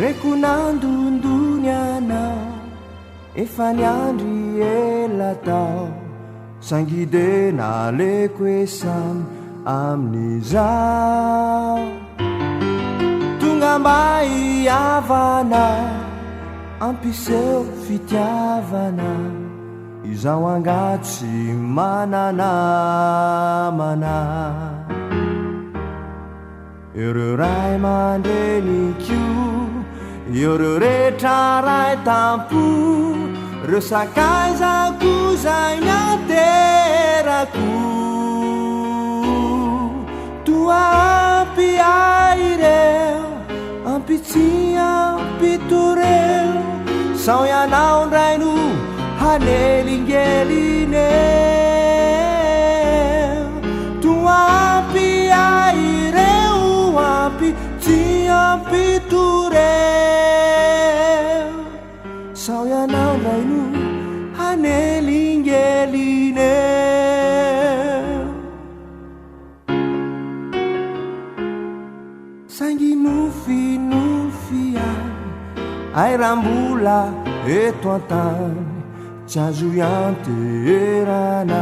Reko nandondonianao efa niandry ela tao sangidy naleko esamy amin'izao tonga mba hiavana ampiseho fitiavana izao angatsy mananamana ireo ray mandreniko ireo rehetra ray tampo reo sakaizako zay naterako toa ampy aireo ampitsy ampitoreo sao ianao ndraino hanelingelineo toa ampy aireo ampitsy ampitoreo sao ianao ndraino hanelingelineo saingy nofinofia ay rambola eto antany tsy azo ianterana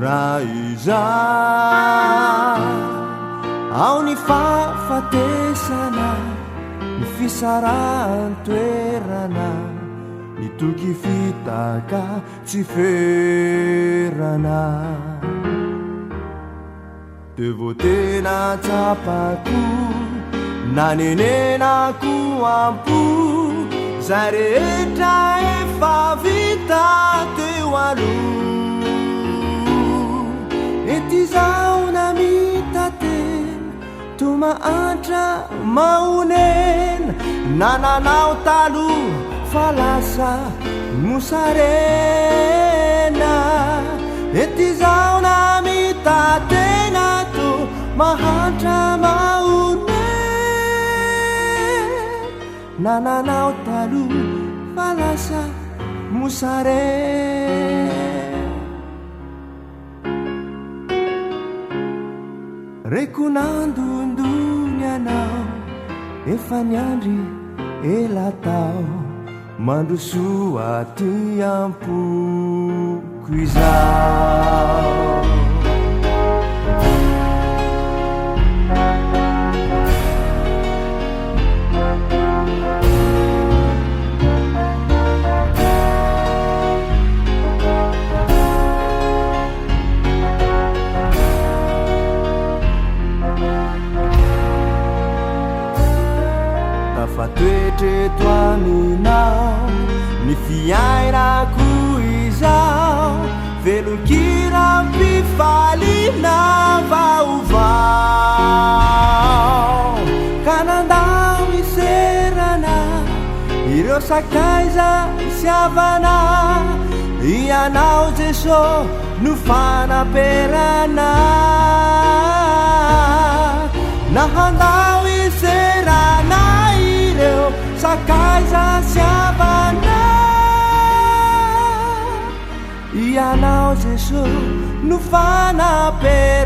raha izany ao ny fahafatesana ny fisarahan-toerana ny toky fitaka tsy ferana de vo tena tsapako nanenenako ampo zay rehetra efa vita teo aloha ety zao namitatena to mahantra maonena nananao taloha fa lasa mosarena ety zao namitatena to mahantra maonena nananao taloha fa lasa mosarena reko nandondonianao efa niandry ela tao mandrosoa ty ampoko izao toetreto aminao ny fiainako izao velokira mpifalina vaovao ka nandao iserana ireo sakaiza sy havana ianao Jeso no fanaperana nahandao iserana sakaiza sy havana ianao Jeso no fanaperana